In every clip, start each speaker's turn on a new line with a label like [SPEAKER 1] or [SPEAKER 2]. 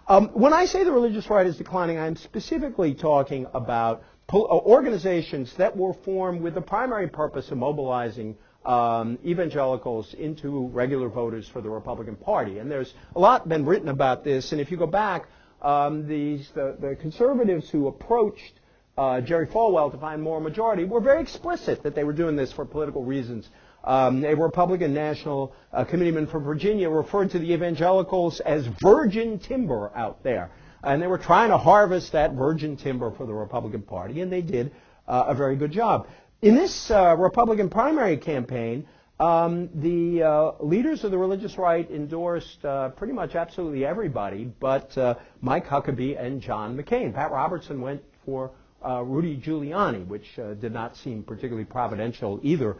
[SPEAKER 1] When I say the religious right is declining, I'm specifically talking about organizations that were formed with the primary purpose of mobilizing evangelicals into regular voters for the Republican Party. And there's a lot been written about this. And if you go back, the conservatives who approached Jerry Falwell to find more majority were very explicit that they were doing this for political reasons. A Republican National Committeeman from Virginia referred to the evangelicals as virgin timber out there. And they were trying to harvest that virgin timber for the Republican Party, and they did a very good job. In this Republican primary campaign, the leaders of the religious right endorsed pretty much absolutely everybody but Mike Huckabee and John McCain. Pat Robertson went for Rudy Giuliani, which did not seem particularly providential either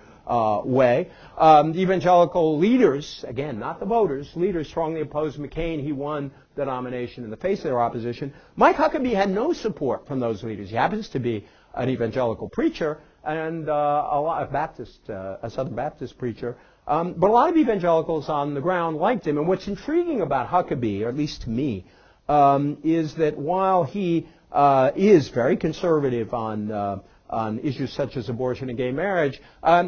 [SPEAKER 1] way. The evangelical leaders, again, not the voters, leaders strongly opposed McCain. He won the nomination in the face of their opposition. Mike Huckabee had no support from those leaders. He happens to be an evangelical preacher and a Southern Baptist preacher. But a lot of evangelicals on the ground liked him. And what's intriguing about Huckabee, or at least to me, is that while he is very conservative on issues such as abortion and gay marriage,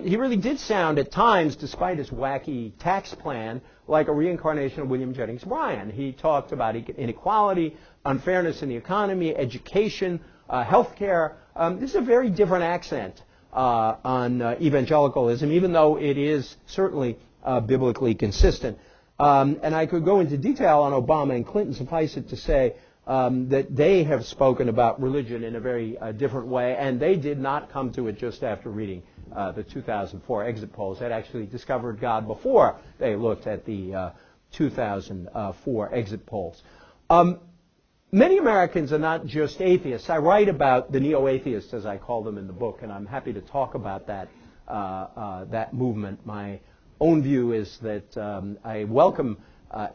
[SPEAKER 1] he really did sound at times, despite his wacky tax plan, like a reincarnation of William Jennings Bryan. He talked about inequality, unfairness in the economy, education, health care. This is a very different accent on evangelicalism, even though it is certainly biblically consistent. And I could go into detail on Obama and Clinton, suffice it to say that they have spoken about religion in a very different way, and they did not come to it just after reading the 2004 exit polls. They had actually discovered God before they looked at the 2004 exit polls. Many Americans are not just atheists. I write about the neo-atheists, as I call them in the book, and I'm happy to talk about that movement. My own view is that I welcome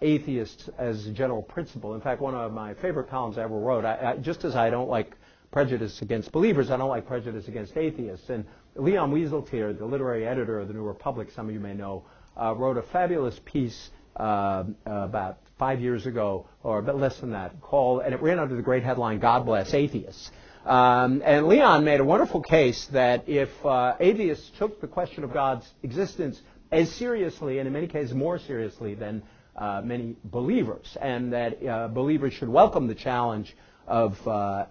[SPEAKER 1] atheists as a general principle. In fact, one of my favorite columns I ever wrote, just as I don't like prejudice against believers, I don't like prejudice against atheists. And Leon Wieseltier, the literary editor of the New Republic, some of you may know, wrote a fabulous piece about 5 years ago, or a bit less than that, and it ran under the great headline, God Bless Atheists. And Leon made a wonderful case that if atheists took the question of God's existence as seriously, and in many cases more seriously than many believers, and that believers should welcome the challenge of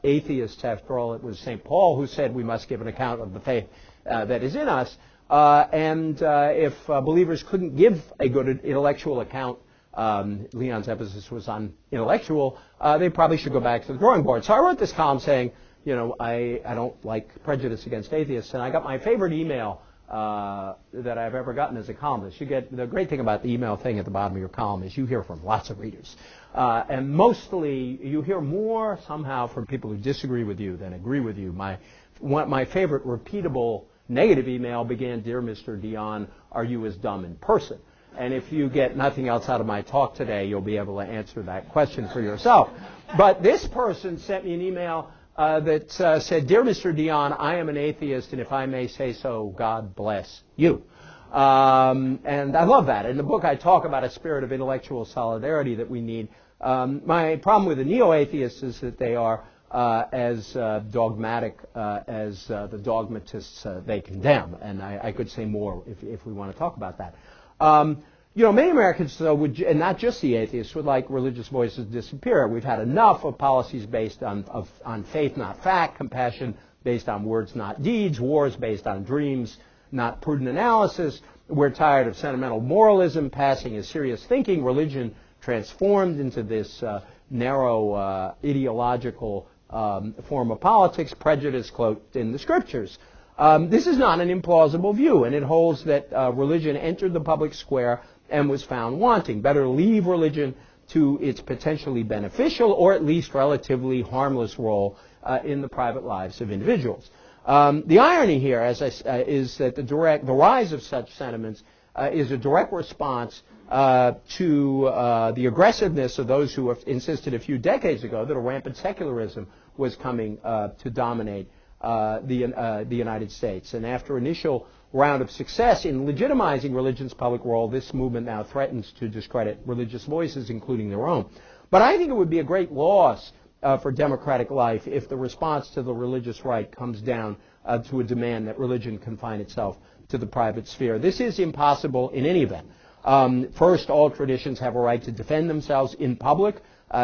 [SPEAKER 1] atheists. After all, it was St. Paul who said we must give an account of the faith that is in us. And if believers couldn't give a good intellectual account, Leon's emphasis was on intellectual, they probably should go back to the drawing board. So I wrote this column saying, you know, I don't like prejudice against atheists, and I got my favorite email that I've ever gotten as a columnist. You get the great thing about the email thing at the bottom of your column is you hear from lots of readers, and mostly you hear more somehow from people who disagree with you than agree with you. My favorite repeatable negative email began, "Dear Mr. Dionne, are you as dumb in person?" And if you get nothing else out of my talk today, you'll be able to answer that question for yourself. But this person sent me an email that said, "Dear Mr. Dionne, I am an atheist, and if I may say so, God bless you." And I love that. In the book, I talk about a spirit of intellectual solidarity that we need. My problem with the neo-atheists is that they are as dogmatic as the dogmatists they condemn. And I could say more if we want to talk about that. You know, many Americans, though, would, and not just the atheists, would like religious voices to disappear. We've had enough of policies based on faith, not fact, compassion based on words, not deeds, wars based on dreams, not prudent analysis. We're tired of sentimental moralism passing as serious thinking, religion transformed into this narrow ideological form of politics, prejudice cloaked in the scriptures. This is not an implausible view, and it holds that religion entered the public square and was found wanting. Better leave religion to its potentially beneficial or at least relatively harmless role in the private lives of individuals. The irony here is that the rise of such sentiments is a direct response to the aggressiveness of those who have insisted a few decades ago that a rampant secularism was coming to dominate the United States. And after initial round of success in legitimizing religion's public role, this movement now threatens to discredit religious voices, including their own. But I think it would be a great loss for democratic life if the response to the religious right comes down to a demand that religion confine itself to the private sphere. This is impossible in any event. First, all traditions have a right to defend themselves in public.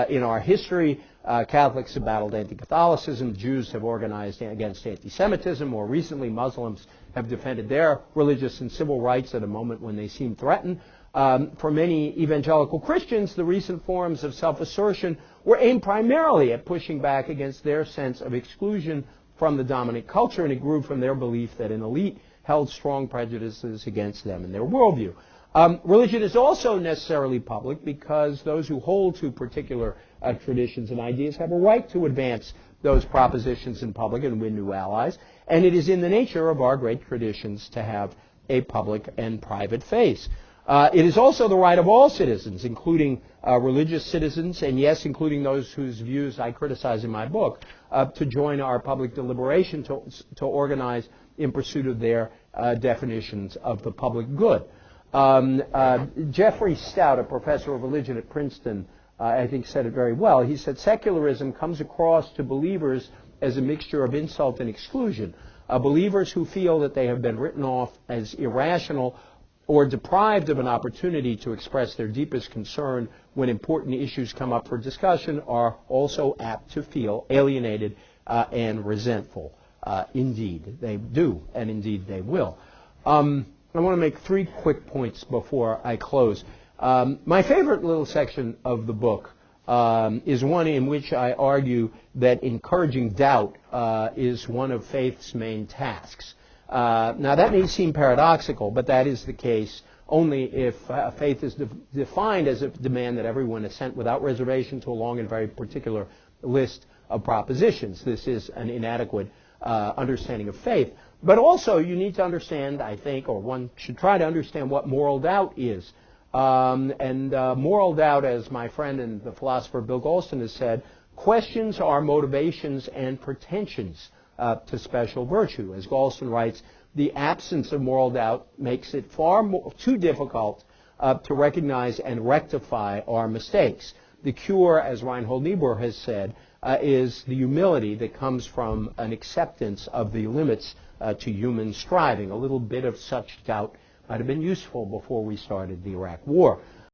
[SPEAKER 1] In our history, Catholics have battled anti-Catholicism, Jews have organized against anti-Semitism, more recently Muslims have defended their religious and civil rights at a moment when they seem threatened. For many evangelical Christians, the recent forms of self-assertion were aimed primarily at pushing back against their sense of exclusion from the dominant culture, and it grew from their belief that an elite held strong prejudices against them and their worldview. Religion is also necessarily public because those who hold to particular traditions and ideas have a right to advance those propositions in public and win new allies, and it is in the nature of our great traditions to have a public and private face. It is also the right of all citizens, including religious citizens, and yes, including those whose views I criticize in my book, to join our public deliberation to organize in pursuit of their definitions of the public good. Jeffrey Stout, a professor of religion at Princeton, I think said it very well. He said, secularism comes across to believers as a mixture of insult and exclusion. Believers who feel that they have been written off as irrational or deprived of an opportunity to express their deepest concern when important issues come up for discussion are also apt to feel alienated and resentful. Indeed, they do, and indeed they will. I want to make 3 quick points before I close. My favorite little section of the book is one in which I argue that encouraging doubt is one of faith's main tasks. Now, that may seem paradoxical, but that is the case only if faith is defined as a demand that everyone assent without reservation to a long and very particular list of propositions. This is an inadequate understanding of faith. But also, you need to understand, I think, or one should try to understand what moral doubt is. Moral doubt, as my friend and the philosopher Bill Galston has said, questions our motivations and pretensions to special virtue. As Galston writes, the absence of moral doubt makes it too difficult to recognize and rectify our mistakes. The cure, as Reinhold Niebuhr has said, is the humility that comes from an acceptance of the limits to human striving. A little bit of such doubt might have been useful before we started the Iraq War.